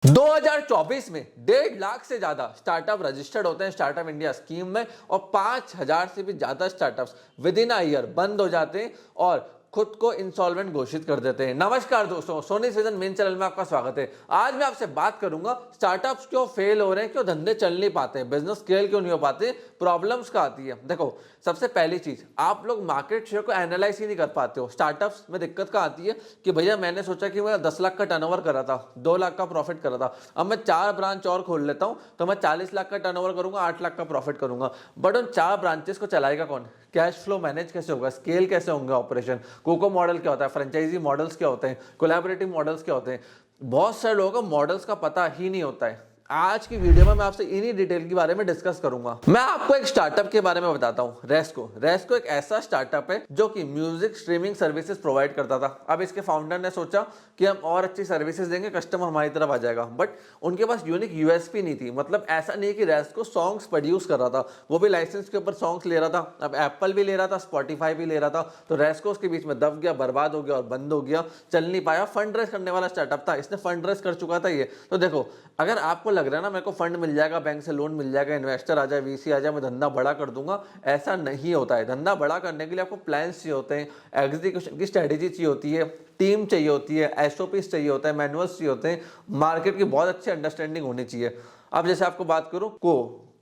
2024 में 1.5 लाख से ज्यादा स्टार्टअप रजिस्टर्ड होते हैं स्टार्टअप इंडिया स्कीम में और 5,000 से भी ज्यादा startups with in a year बंद हो जाते हैं और खुद को इंसॉल्वेंट घोषित कर देते हैं। नमस्कार दोस्तों, सोनी सीजन मेन चैनल में आपका स्वागत है। आज मैं आपसे बात करूंगा स्टार्टअप्स क्यों फेल हो रहे हैं, क्यों धंधे चल नहीं पाते हैं, बिजनेस स्केल क्यों नहीं हो पाते, प्रॉब्लम्स क्या आती है। देखो, सबसे पहली चीज, आप लोग मार्केट शेयर को एनालाइज ही नहीं कर पाते हो। स्टार्टअप्स में दिक्कत क्या आती है कि भैया मैंने सोचा कि मैं 10 लाख का टर्नओवर कर रहा था, 2 लाख का प्रॉफिट कर रहा था, अब मैं 4 ब्रांच और खोल लेता हूं तो मैं 40 लाख का टर्नओवर करूंगा, 8 लाख का प्रॉफिट करूंगा। बट उन 4 ब्रांचेस को चलाएगा कौन? कैश फ्लो मैनेज कैसे होगा, स्केल कैसे होंगे ऑपरेशन, कोको मॉडल क्या होता है, फ्रेंचाइजी मॉडल्स क्या होते हैं, कोलैबोरेटिव मॉडल्स क्या होते हैं। बहुत सारे लोगों को मॉडल्स का पता ही नहीं होता है। आज की वीडियो में मैं आपसे इन्हीं डिटेल के बारे में डिस्कस करूंगा। मैं आपको एक स्टार्टअप के बारे में बताता हूं, रेस्को एक ऐसा स्टार्टअप है जो कि म्यूजिक स्ट्रीमिंग सर्विसेज प्रोवाइड करता था। अब इसके फाउंडर ने सोचा कि हम और अच्छी सर्विसेज देंगे, कस्टमर हमारी तरफ आ जाएगा। बट उनके पास यूनिक यूएसपी नहीं थी। मतलब ऐसा नहीं कि रेस्को सॉन्ग्स प्रोड्यूस कर रहा था, वो भी लाइसेंस के ऊपर सॉन्ग्स ले रहा था। अब एप्पल भी ले रहा था, स्पॉटिफाई भी ले रहा था, तो रेस्को उसके बीच में दब गया, बर्बाद हो गया और बंद हो गया, चल नहीं पाया। फंड रेस करने वाला स्टार्टअप था, इसने फंड रेस कर चुका था ये। तो देखो, अगर आपको लग रहा है ना मेरे को फंड मिल जाएगा, बैंक से लोन मिल जाएगा, इन्वेस्टर आ जाए, वीसी आ जाए, मैं धंधा बड़ा कर दूंगा, ऐसा नहीं होता है। धंधा बड़ा करने के लिए आपको प्लान्स चाहिए होते हैं, एग्जीक्यूशन की स्ट्रेटेजी चाहिए होती है, टीम चाहिए होती है, एसओपीस चाहिए होता है, मैनुअल्स चाहिए होते हैं, मार्केट की बहुत अच्छी अंडरस्टैंडिंग होनी चाहिए। अब जैसे आपको बात करूं,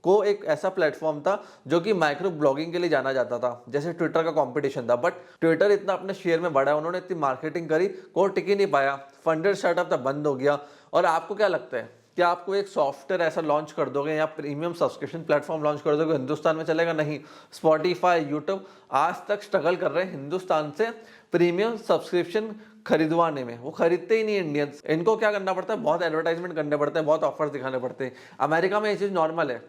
को एक ऐसा प्लेटफॉर्म था जो कि माइक्रो ब्लॉगिंग के लिए जाना जाता था, जैसे ट्विटर का कंपटीशन था। बट ट्विटर इतना अपने शेयर में बढ़ा, उन्होंने इतनी मार्केटिंग करी, को टिक ही नहीं पाया, फंडेड स्टार्टअप था, बंद हो गया। और आपको क्या लगता है कि आपको एक सॉफ्टवेयर ऐसा लॉन्च कर दोगे या प्रीमियम सब्सक्रिप्शन प्लेटफॉर्म लॉन्च कर दोगे, हिंदुस्तान में चलेगा? नहीं। स्पॉटिफाई, यूट्यूब आज तक स्ट्रगल कर रहे हैं हिंदुस्तान से प्रीमियम सब्सक्रिप्शन खरीदवाने में। वो खरीदते ही नहीं इंडियंस। इनको क्या करना पड़ता है? बहुत एडवर्टाइजमेंट करने पड़ते हैं, बहुत ऑफर्स दिखाने पड़ते हैं। अमेरिका में ये चीज़ नॉर्मल है।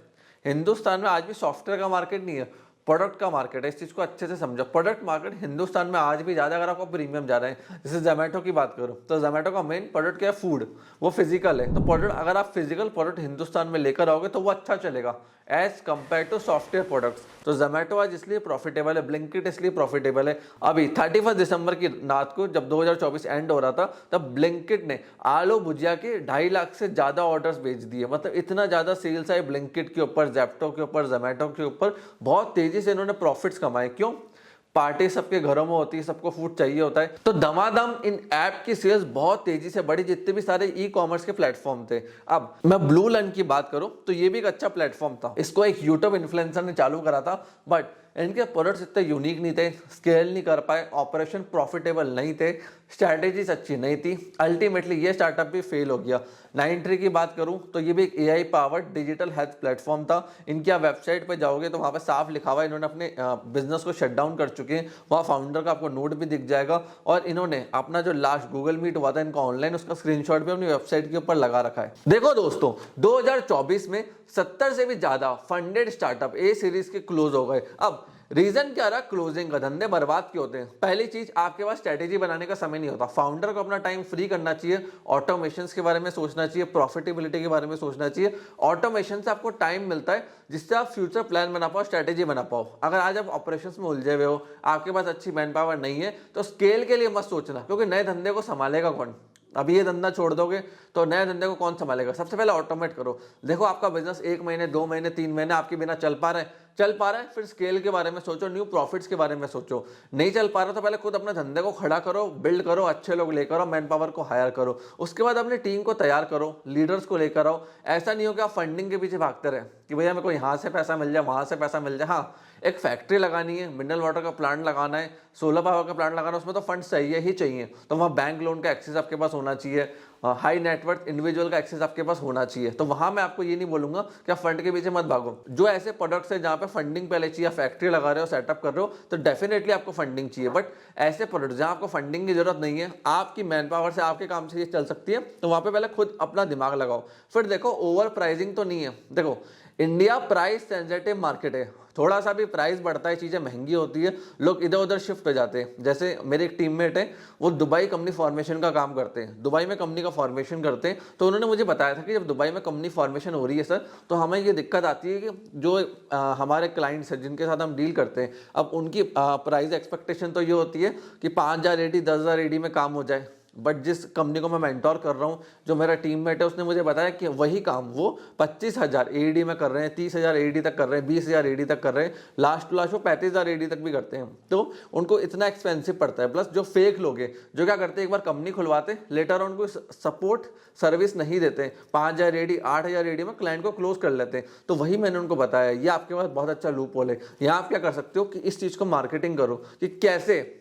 हिंदुस्तान में आज भी सॉफ्टवेयर का मार्केट नहीं है, प्रोडक्ट का मार्केट है। इस चीज को अच्छे से समझो। प्रोडक्ट मार्केट हिंदुस्तान में आज भी ज्यादा, अगर आपको प्रीमियम जा रहे हैं, जैसे जोमेटो की बात करो तो जोमेटो का मेन प्रोडक्ट क्या है? फूड। वो फिजिकल है। तो प्रोडक्ट, अगर आप फिजिकल प्रोडक्ट हिंदुस्तान में लेकर आओगे तो वो अच्छा चलेगा as compare to software products. तो जोमेटो आज इसलिए प्रॉफिटेबल है, ब्लिंकिट इसलिए प्रॉफिटेबल है। अभी 31 दिसंबर की रात को जब 2024 एंड हो रहा था, तब ब्लिंकिट ने आलू भुजिया के 2.5 लाख से ज्यादा ऑर्डर्स भेज दिए। मतलब इतना ज्यादा सेल्स है ब्लिंकिट के ऊपर, जेप्टो के ऊपर, जोमेटो के ऊपर। बहुत तेजी से इन्होंने प्रॉफिट्स कमाए। क्यों? पार्टी सबके घरों में होती है, सबको फूड चाहिए होता है, तो दमादम इन ऐप की सेल्स बहुत तेजी से बढ़ी, जितने भी सारे ई कॉमर्स के प्लेटफॉर्म थे। अब मैं ब्लू लन की बात करूं तो ये भी एक अच्छा प्लेटफॉर्म था। इसको एक यूट्यूब इन्फ्लुएंसर ने चालू करा था, बट इनके प्रोडक्ट्स इतने यूनिक नहीं थे, स्केल नहीं कर पाए, ऑपरेशन प्रॉफिटेबल नहीं थे, स्ट्रैटेजीज अच्छी नहीं थी। अल्टीमेटली ये स्टार्टअप भी फेल हो गया। 9tree की बात करूं तो ये भी एक AI powered digital health platform था। इनकी आप वेबसाइट पे जाओगे तो वहां पे साफ लिखा हुआ है इन्होंने अपने बिजनेस को शट डाउन कर चुके हैं। वहाँ फाउंडर का आपको नोट भी दिख जाएगा, और इन्होंने अपना जो लास्ट गूगल मीट हुआ था इनका ऑनलाइन, उसका स्क्रीनशॉट भी अपनी वेबसाइट के ऊपर लगा रखा है। देखो दोस्तों, 2024 में 70 से भी ज्यादा फंडेड स्टार्टअप ए सीरीज के क्लोज हो गए। अब रीजन क्या रहा क्लोजिंग का? धंधे बर्बाद क्यों होते हैं? पहली चीज, आपके पास स्ट्रेटेजी बनाने का समय नहीं होता। फाउंडर को अपना टाइम फ्री करना चाहिए, ऑटोमेशन के बारे में सोचना चाहिए, प्रॉफिटेबिलिटी के बारे में सोचना चाहिए। ऑटोमेशन से आपको टाइम मिलता है जिससे आप फ्यूचर प्लान बना पाओ, स्ट्रेटेजी बना पाओ। अगर आज आप ऑपरेशंस में उलझे हुए हो, आपके पास अच्छी मैन पावर नहीं है, तो स्केल के लिए मत सोचना, क्योंकि नए धंधे को संभालेगा कौन? अभी ये धंधा छोड़ दोगे तो नए धंधे को कौन संभालेगा? सबसे पहले ऑटोमेट करो। देखो, आपका बिजनेस 1 महीने, 2 महीने, 3 महीने आपके बिना चल पा रहा है, फिर स्केल के बारे में सोचो, न्यू प्रॉफिट्स के बारे में सोचो। नहीं चल पा रहा तो पहले खुद अपने धंधे को खड़ा करो, बिल्ड करो, अच्छे लोग लेकर आओ, मैन पावर को हायर करो। उसके बाद अपनी टीम को तैयार करो, लीडर्स को लेकर आओ। ऐसा नहीं हो कि आप फंडिंग के पीछे भागते रहे कि भैया मेरे को यहाँ से पैसा मिल जाए, वहां से पैसा मिल जाए। हाँ, एक फैक्ट्री लगानी है, मिनरल वाटर का प्लांट लगाना है, सोलर पावर का प्लांट लगाना है, उसमें तो फंड चाहिए ही चाहिए। तो वहाँ बैंक लोन का एक्सेस आपके पास होना चाहिए, हाई नेटवर्थ इंडिविजुअल का एक्सेस आपके पास होना चाहिए। तो वहां मैं आपको ये नहीं बोलूंगा कि आप फंड के पीछे मत भागो। जो ऐसे प्रोडक्ट्स है जहां पे फंडिंग पहले चाहिए, फैक्ट्री लगा रहे हो, सेटअप कर रहे हो, तो डेफिनेटली आपको फंडिंग चाहिए। बट ऐसे प्रोडक्ट जहां आपको फंडिंग की जरूरत नहीं है, आपकी मैन पावर से, आपके काम से ये चल सकती है, तो वहां पे पहले खुद अपना दिमाग लगाओ। फिर देखो, ओवर प्राइसिंग तो नहीं है। देखो, इंडिया प्राइस सेंसिटिव मार्केट है, थोड़ा सा भी प्राइस बढ़ता है, चीजें महंगी होती है, लोग इधर उधर शिफ्ट हो जाते हैं। जैसे मेरे एक टीममेट है, वो दुबई कंपनी फॉर्मेशन का काम करते हैं, दुबई में कंपनी का फॉर्मेशन करते हैं। तो उन्होंने मुझे बताया था कि जब दुबई में कंपनी फॉर्मेशन हो रही है सर, तो हमें ये दिक्कत आती है कि जो हमारे क्लाइंट्स हैं जिनके साथ हम डील करते हैं, अब उनकी प्राइस एक्सपेक्टेशन तो ये होती है कि 5,000 एडी 10,000 एडी में काम हो जाए। बट जिस कंपनी को मैं मेंटोर कर रहा हूँ, जो मेरा टीममेट है, उसने मुझे बताया कि वही काम वो 25,000 एडी में कर रहे हैं, 30,000 एडी तक कर रहे हैं, 20,000 एडी तक कर रहे हैं, लास्ट टू लास्ट वो 35,000 एडी तक भी करते हैं। तो उनको इतना एक्सपेंसिव पड़ता है। प्लस जो फेक लोग हैं, जो क्या करते हैं, एक बार कंपनी खुलवाते, लेटर उनको सपोर्ट सर्विस नहीं देते, 5,000 एडी 8,000 एडी में क्लाइंट को क्लोज कर लेते हैं। तो वही मैंने उनको बताया, ये आपके पास बहुत अच्छा लूप होल है। यहाँ आप क्या कर सकते हो कि इस चीज़ को मार्केटिंग करो कि कैसे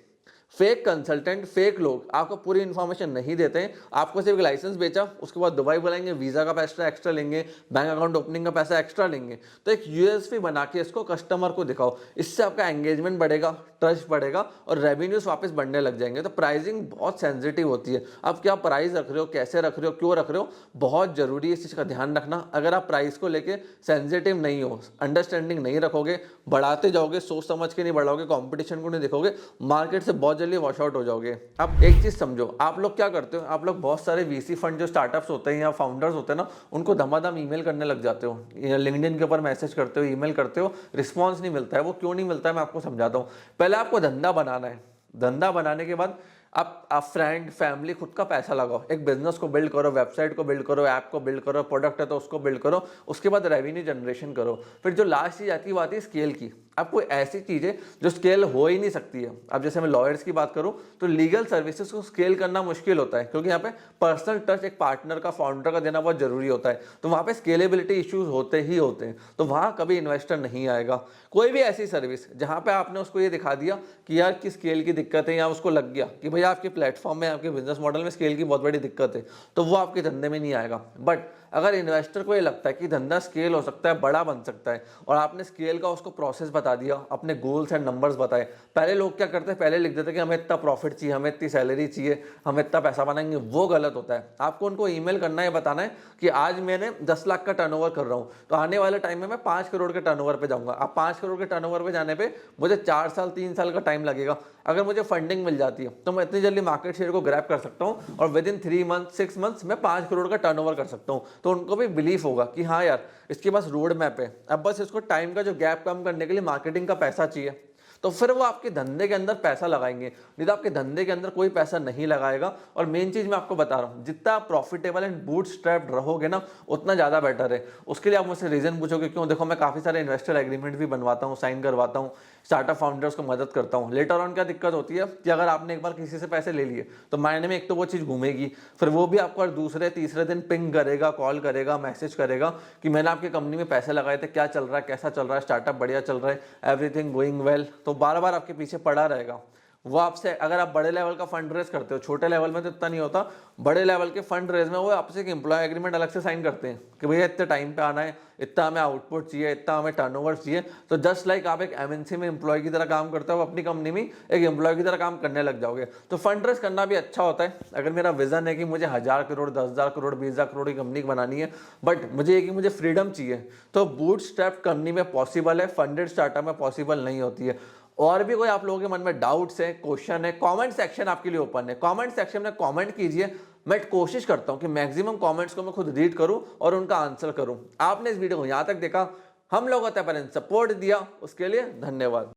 फेक कंसल्टेंट, फेक लोग आपको पूरी इन्फॉर्मेशन नहीं देते हैं। आपको सिर्फ लाइसेंस बेचा, उसके बाद दुबई बुलाएंगे, वीज़ा का पैसा एक्स्ट्रा लेंगे, बैंक अकाउंट ओपनिंग का पैसा एक्स्ट्रा लेंगे। तो एक यूएसपी बना के इसको कस्टमर को दिखाओ, इससे आपका एंगेजमेंट बढ़ेगा, ट्रस्ट बढ़ेगा और रेवेन्यूज वापस बढ़ने लग जाएंगे। तो प्राइसिंग बहुत सेंसिटिव होती है। आप क्या प्राइस रख रहे हो, कैसे रख रहे हो, क्यों रख रहे हो, बहुत जरूरी है इस चीज़ का ध्यान रखना। अगर आप प्राइस को लेके सेंसिटिव नहीं हो, अंडरस्टैंडिंग नहीं रखोगे, बढ़ाते जाओगे, सोच समझ के नहीं बढ़ाओगे, कॉम्पिटिशन को नहीं देखोगे, मार्केट से बहुत जल्दी वॉश आउट हो जाओगे। अब एक चीज समझो, आप लोग क्या करते हो, आप लोग बहुत सारे वीसी फंड जो स्टार्टअप्स होते हैं या फाउंडर्स होते हैं ना, उनको धमाधम ईमेल करने लग जाते हो, लिंक्डइन के ऊपर मैसेज करते हो, ईमेल करते हो, रिस्पॉन्स नहीं मिलता है। वो क्यों नहीं मिलता है, मैं आपको समझाता हूँ। पहले आपको धंधा बनाना है, धंधा बनाने के बाद आप फ्रेंड फैमिली खुद का पैसा लगाओ, एक बिजनेस को बिल्ड करो, वेबसाइट को बिल्ड करो, ऐप को बिल्ड करो, प्रोडक्ट है तो उसको बिल्ड करो, उसके बाद रेवेन्यू जनरेशन करो। फिर जो लास्ट चीज आती है वो आती है स्केल की। अब कोई ऐसी चीज है जो स्केल हो ही नहीं सकती है। अब जैसे मैं लॉयर्स की बात करूं तो लीगल सर्विसेज को स्केल करना मुश्किल होता है, क्योंकि यहाँ पे पर्सनल टच एक पार्टनर का, फाउंडर का देना बहुत जरूरी होता है। तो वहाँ पे स्केलेबिलिटी इश्यूज होते ही होते हैं। तो वहाँ कभी इन्वेस्टर नहीं आएगा। कोई भी ऐसी सर्विस जहाँ पे आपने उसको ये दिखा दिया कि यार की स्केल की दिक्कत है, या उसको लग गया कि भैया आपके प्लेटफॉर्म में, आपके बिजनेस मॉडल में स्केल की बहुत बड़ी दिक्कत है, तो वो आपके धंधे में नहीं आएगा। बट अगर इन्वेस्टर को ये लगता है कि धंधा स्केल हो सकता है, बड़ा बन सकता है, और आपने स्केल का उसको प्रोसेस बता दिया, अपने गोल्स एंड नंबर्स बताए। पहले लोग क्या करते हैं, पहले लिख देते हैं कि हमें इतना प्रॉफिट चाहिए, हमें इतनी सैलरी चाहिए, हम इतना पैसा बनाएंगे। वो गलत होता है। आपको उनको ईमेल करना है, बताना है कि आज मैंने 10 लाख का टर्नओवर कर रहा हूँ, तो आने वाले टाइम में मैं 5 करोड़ के टर्नओवर पे जाऊंगा। अब 5 करोड़ के टर्नओवर पे जाने पे मुझे 4 साल 3 साल का टाइम लगेगा। अगर मुझे फंडिंग मिल जाती है तो मैं इतनी जल्दी मार्केट शेयर को ग्रैब कर सकता हूँ, और विद इन 3 मंथ 6 मंथ्स में 5 करोड़ का टर्नओवर कर सकता हूँ। तो उनको भी बिलीफ होगा कि हाँ यार, इसके पास रोड मैप है। अब बस इसको टाइम का जो गैप कम करने के लिए मार्केटिंग का पैसा चाहिए, तो फिर वो आपके धंधे के अंदर पैसा लगाएंगे। नहीं तो आपके धंधे के अंदर कोई पैसा नहीं लगाएगा। और मेन चीज मैं आपको बता रहा हूँ, जितना प्रॉफिटेबल एंड बूटस्ट्रैप्ड रहोगे ना, उतना ज्यादा बेटर है। उसके लिए आप मुझसे रीजन पूछोगे क्यों, देखो मैं काफी सारे इन्वेस्टर एग्रीमेंट भी बनवाता हूँ, साइन करवाता हूँ, स्टार्टअप फाउंडर्स को मदद करता हूँ। लेटर ऑन क्या दिक्कत होती है कि अगर आपने एक बार किसी से पैसे ले लिए तो महीने में एक तो वो चीज़ घूमेगी, फिर वो भी आपको दूसरे तीसरे दिन पिंग करेगा, कॉल करेगा, मैसेज करेगा कि मैंने आपकी कंपनी में पैसे लगाए थे, क्या चल रहा है, कैसा चल रहा है, स्टार्टअप बढ़िया चल रहा है, एवरीथिंग गोइंग वेल। तो बार बार आपके पीछे पड़ा रहेगा। वो आपसे, अगर आप बड़े लेवल का फंड रेज करते हो, छोटे लेवल में तो इतना नहीं होता, बड़े लेवल के फंड रेज में वो आपसे एक एम्प्लॉय एग्रीमेंट अलग से साइन करते हैं कि भैया इतने टाइम पे आना है, इतना हमें आउटपुट चाहिए, इतना हमें टर्नओवर चाहिए। तो जस्ट लाइक आप एक एमएनसी में एम्प्लॉय की तरह काम करते हो, अपनी कंपनी में एक एम्प्लॉय की तरह काम करने लग जाओगे। तो फंड रेज करना भी अच्छा होता है। अगर मेरा विजन है कि मुझे 1000 करोड़, 10,000 करोड़, 20,000 करोड़ की कंपनी बनानी है, बट मुझे ये कि मुझे फ्रीडम चाहिए, तो बूटस्ट्रैप कंपनी में पॉसिबल है, फंडेड स्टार्टअप में पॉसिबल नहीं होती है। और भी कोई आप लोगों के मन में डाउट्स है, क्वेश्चन है, कमेंट सेक्शन आपके लिए ओपन है। कमेंट सेक्शन में कमेंट कीजिए। मैं कोशिश करता हूं कि मैक्सिमम कमेंट्स को मैं खुद रीड करूं और उनका आंसर करूं। आपने इस वीडियो को यहां तक देखा, हम लोगों तक सपोर्ट दिया, उसके लिए धन्यवाद।